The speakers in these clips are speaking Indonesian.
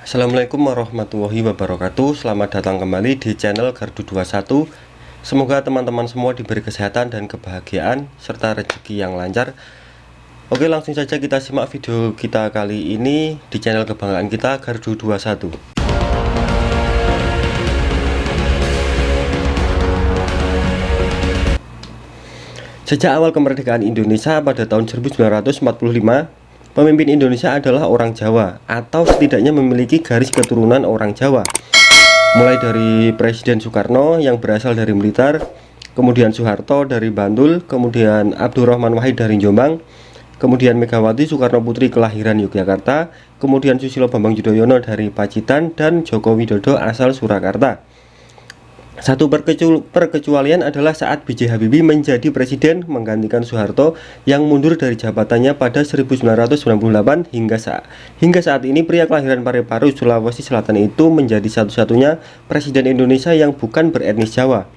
Assalamualaikum warahmatullahi wabarakatuh. Selamat datang kembali di channel Gardu 21. Semoga teman-teman semua diberi kesehatan dan kebahagiaan serta rezeki yang lancar. Oke, langsung saja kita simak video kita kali ini di channel kebanggaan kita, Gardu 21. Sejak awal kemerdekaan Indonesia pada tahun 1945, pemimpin Indonesia adalah orang Jawa atau setidaknya memiliki garis keturunan orang Jawa. Mulai dari Presiden Soekarno yang berasal dari militer, kemudian Soeharto dari Bantul, kemudian Abdurrahman Wahid dari Jombang, kemudian Megawati Soekarno Putri kelahiran Yogyakarta, kemudian Susilo Bambang Yudhoyono dari Pacitan, dan Joko Widodo asal Surakarta. Satu perkecualian adalah saat B.J. Habibie menjadi presiden menggantikan Soeharto yang mundur dari jabatannya pada 1998. Hingga saat ini pria kelahiran Parepare, Sulawesi Selatan itu menjadi satu-satunya presiden Indonesia yang bukan beretnis Jawa.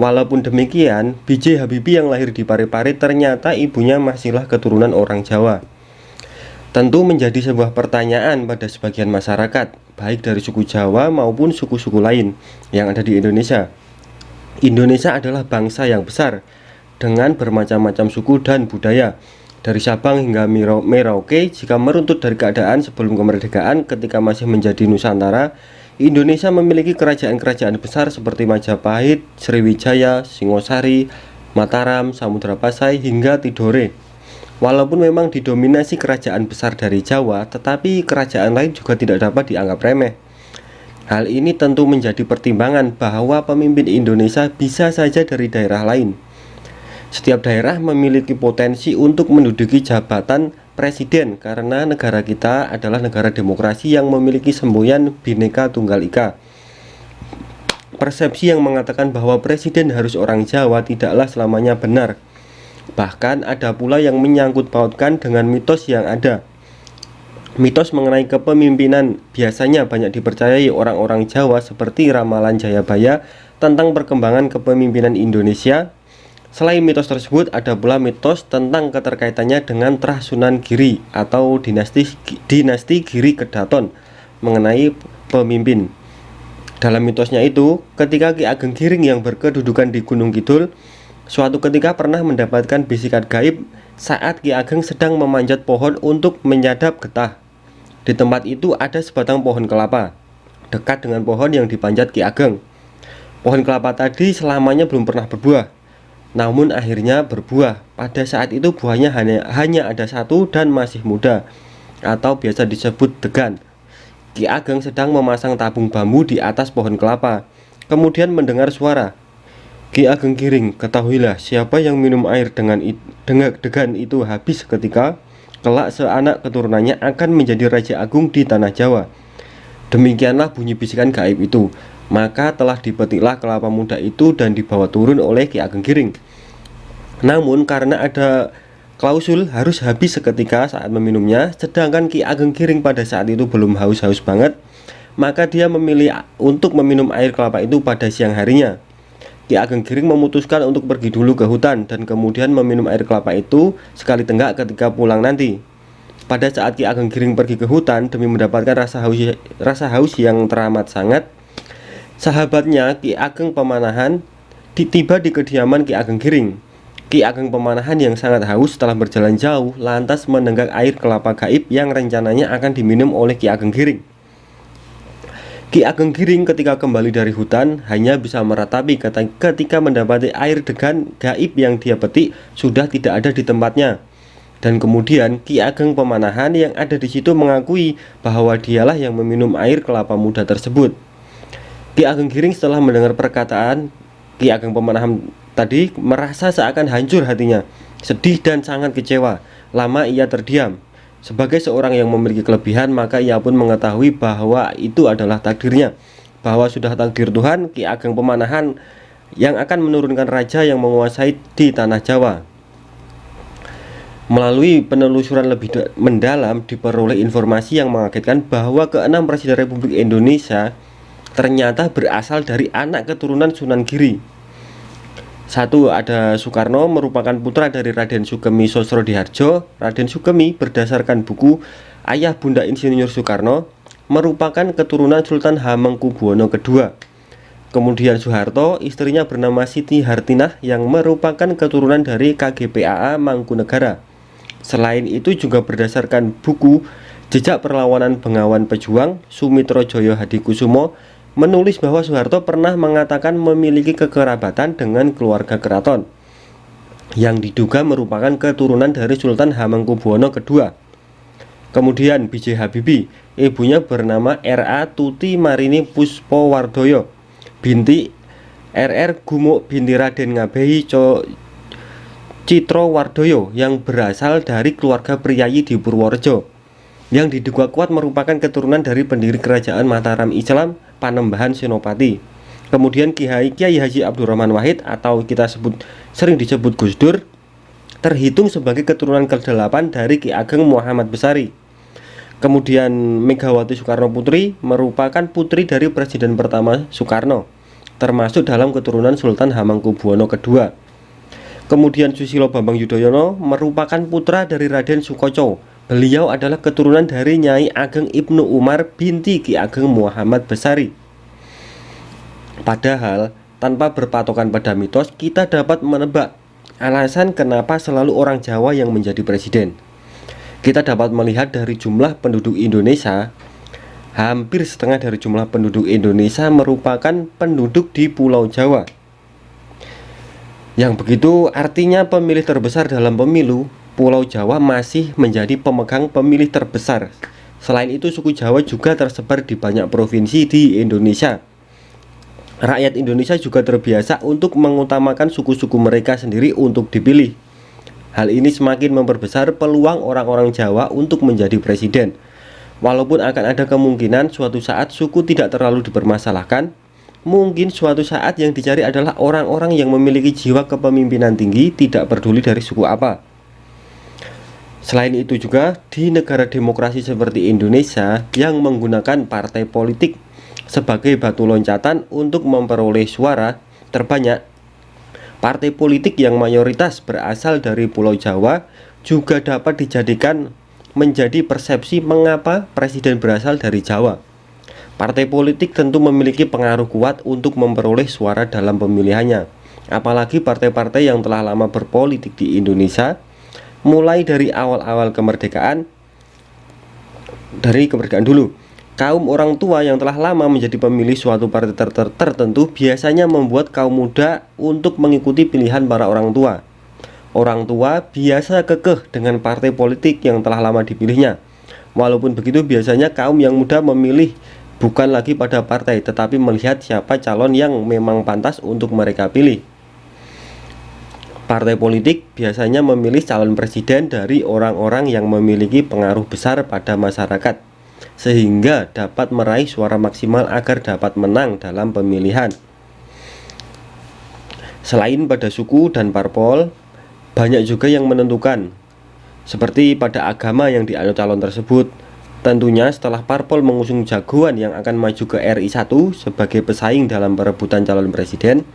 Walaupun demikian, B.J. Habibie yang lahir di Parepare ternyata ibunya masihlah keturunan orang Jawa. Tentu menjadi sebuah pertanyaan pada sebagian masyarakat, baik dari suku Jawa maupun suku-suku lain yang ada di Indonesia. Indonesia adalah bangsa yang besar dengan bermacam-macam suku dan budaya. Dari Sabang hingga Merauke, jika meruntut dari keadaan sebelum kemerdekaan ketika masih menjadi Nusantara, Indonesia memiliki kerajaan-kerajaan besar seperti Majapahit, Sriwijaya, Singosari, Mataram, Samudra Pasai, hingga Tidore. Walaupun memang didominasi kerajaan besar dari Jawa, tetapi kerajaan lain juga tidak dapat dianggap remeh. Hal ini tentu menjadi pertimbangan bahwa pemimpin Indonesia bisa saja dari daerah lain. Setiap daerah memiliki potensi untuk menduduki jabatan presiden karena negara kita adalah negara demokrasi yang memiliki semboyan Bhinneka Tunggal Ika. Persepsi yang mengatakan bahwa presiden harus orang Jawa tidaklah selamanya benar. Bahkan ada pula yang menyangkut pautkan dengan mitos yang ada. Mitos mengenai kepemimpinan biasanya banyak dipercayai orang-orang Jawa seperti ramalan Jayabaya tentang perkembangan kepemimpinan Indonesia. Selain mitos tersebut, ada pula mitos tentang keterkaitannya dengan Trah Sunan Giri atau dinasti Giri Kedaton mengenai pemimpin. Dalam mitosnya itu, ketika Ki Ageng Giring yang berkedudukan di Gunung Kidul suatu ketika pernah mendapatkan bisikan gaib saat Ki Ageng sedang memanjat pohon untuk menyadap getah. Di tempat itu ada sebatang pohon kelapa dekat dengan pohon yang dipanjat Ki Ageng. Pohon kelapa tadi selamanya belum pernah berbuah, namun akhirnya berbuah. Pada saat itu buahnya hanya ada satu dan masih muda, atau biasa disebut degan. Ki Ageng sedang memasang tabung bambu di atas pohon kelapa, kemudian mendengar suara, "Ki Ageng Giring, ketahuilah siapa yang minum air dengan degan itu habis seketika, kelak seanak keturunannya akan menjadi Raja Agung di Tanah Jawa." Demikianlah bunyi bisikan gaib itu. Maka telah dipetiklah kelapa muda itu dan dibawa turun oleh Ki Ageng Giring. Namun karena ada klausul harus habis seketika saat meminumnya, sedangkan Ki Ageng Giring pada saat itu belum haus-haus banget, maka dia memilih untuk meminum air kelapa itu pada siang harinya. Ki Ageng Giring memutuskan untuk pergi dulu ke hutan dan kemudian meminum air kelapa itu sekali tenggak ketika pulang nanti. Pada saat Ki Ageng Giring pergi ke hutan demi mendapatkan rasa haus yang teramat sangat, sahabatnya Ki Ageng Pemanahan tiba di kediaman Ki Ageng Giring. Ki Ageng Pemanahan yang sangat haus setelah berjalan jauh lantas menenggak air kelapa gaib yang rencananya akan diminum oleh Ki Ageng Giring. Ki Ageng Giring ketika kembali dari hutan hanya bisa meratapi ketika mendapati air degan gaib yang dia petik sudah tidak ada di tempatnya. Dan kemudian Ki Ageng Pemanahan yang ada di situ mengakui bahwa dialah yang meminum air kelapa muda tersebut. Ki Ageng Giring setelah mendengar perkataan Ki Ageng Pemanahan tadi merasa seakan hancur hatinya, sedih dan sangat kecewa. Lama ia terdiam. Sebagai seorang yang memiliki kelebihan, maka ia pun mengetahui bahwa itu adalah takdirnya, bahwa sudah takdir Tuhan Ki Ageng Pemanahan yang akan menurunkan raja yang menguasai di Tanah Jawa. Melalui penelusuran lebih mendalam diperoleh informasi yang mengagetkan bahwa keenam Presiden Republik Indonesia ternyata berasal dari anak keturunan Sunan Giri. Satu, ada Soekarno merupakan putra dari Raden Sugemi Sosrodihardjo. Raden Sugemi berdasarkan buku Ayah Bunda Insinyur Soekarno merupakan keturunan Sultan Hamengkubuwono II. Kemudian Soeharto, istrinya bernama Siti Hartinah yang merupakan keturunan dari KGPAA Mangkunegara. Selain itu juga berdasarkan buku Jejak Perlawanan Bengawan Pejuang, Sumitro Joyo Hadikusumo menulis bahwa Soeharto pernah mengatakan memiliki kekerabatan dengan keluarga keraton yang diduga merupakan keturunan dari Sultan Hamengkubuwono II. Kemudian B.J. Habibie, ibunya bernama R.A. Tuti Marini Puspowardoyo, binti R.R. Gumuk binti Raden Ngabehi Citrowardoyo yang berasal dari keluarga priyayi di Purworejo, yang diduga kuat merupakan keturunan dari pendiri kerajaan Mataram Islam Panembahan Senopati. Kemudian Kiai Haji Abdurrahman Wahid atau sering disebut Gus Dur terhitung sebagai keturunan ke-8 dari Ki Ageng Muhammad Besari. Kemudian Megawati Soekarno Putri merupakan putri dari Presiden pertama Soekarno, termasuk dalam keturunan Sultan Hamengkubuwono II. Kemudian Susilo Bambang Yudhoyono merupakan putra dari Raden Sukoco. Beliau adalah keturunan dari Nyai Ageng Ibnu Umar binti Ki Ageng Muhammad Besari. Padahal tanpa berpatokan pada mitos, kita dapat menebak alasan kenapa selalu orang Jawa yang menjadi presiden. Kita dapat melihat dari jumlah penduduk Indonesia, hampir setengah dari jumlah penduduk Indonesia merupakan penduduk di Pulau Jawa. Yang begitu artinya pemilih terbesar dalam pemilu, Pulau Jawa masih menjadi pemegang pemilih terbesar. Selain itu, suku Jawa juga tersebar di banyak provinsi di Indonesia. Rakyat Indonesia juga terbiasa untuk mengutamakan suku-suku mereka sendiri untuk dipilih. Hal ini semakin memperbesar peluang orang-orang Jawa untuk menjadi presiden. Walaupun akan ada kemungkinan suatu saat suku tidak terlalu dipermasalahkan, mungkin suatu saat yang dicari adalah orang-orang yang memiliki jiwa kepemimpinan tinggi, tidak peduli dari suku apa. Selain itu juga, di negara demokrasi seperti Indonesia yang menggunakan partai politik sebagai batu loncatan untuk memperoleh suara terbanyak, partai politik yang mayoritas berasal dari Pulau Jawa juga dapat dijadikan menjadi persepsi mengapa presiden berasal dari Jawa. Partai politik tentu memiliki pengaruh kuat untuk memperoleh suara dalam pemilihannya, apalagi partai-partai yang telah lama berpolitik di Indonesia, mulai dari awal-awal kemerdekaan dulu. Kaum orang tua yang telah lama menjadi pemilih suatu partai tertentu biasanya membuat kaum muda untuk mengikuti pilihan para orang tua. Orang tua biasa kekeh dengan partai politik yang telah lama dipilihnya. Walaupun begitu, biasanya kaum yang muda memilih bukan lagi pada partai, tetapi melihat siapa calon yang memang pantas untuk mereka pilih. Partai politik biasanya memilih calon presiden dari orang-orang yang memiliki pengaruh besar pada masyarakat, sehingga dapat meraih suara maksimal agar dapat menang dalam pemilihan. Selain pada suku dan parpol, banyak juga yang menentukan, seperti pada agama yang dianut calon tersebut. Tentunya setelah parpol mengusung jagoan yang akan maju ke RI 1 sebagai pesaing dalam perebutan calon presiden,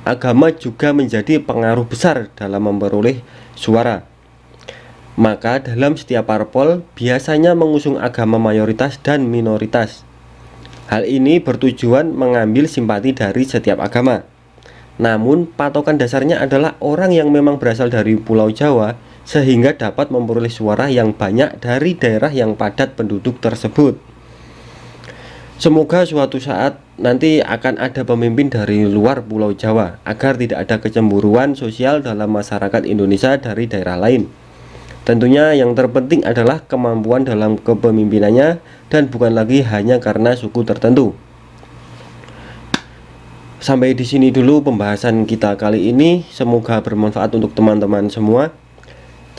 agama juga menjadi pengaruh besar dalam memperoleh suara. Maka dalam setiap parpol biasanya mengusung agama mayoritas dan minoritas. Hal ini bertujuan mengambil simpati dari setiap agama. Namun patokan dasarnya adalah orang yang memang berasal dari Pulau Jawa, sehingga dapat memperoleh suara yang banyak dari daerah yang padat penduduk tersebut. Semoga suatu saat nanti akan ada pemimpin dari luar Pulau Jawa, agar tidak ada kecemburuan sosial dalam masyarakat Indonesia dari daerah lain. Tentunya yang terpenting adalah kemampuan dalam kepemimpinannya dan bukan lagi hanya karena suku tertentu. Sampai di sini dulu pembahasan kita kali ini. Semoga bermanfaat untuk teman-teman semua.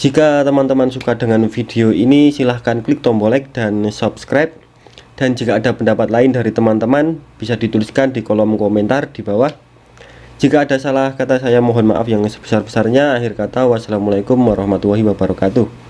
Jika teman-teman suka dengan video ini, silahkan klik tombol like dan subscribe. Dan jika ada pendapat lain dari teman-teman, bisa dituliskan di kolom komentar di bawah. Jika ada salah kata, saya mohon maaf yang sebesar-besarnya. Akhir kata, wassalamualaikum warahmatullahi wabarakatuh.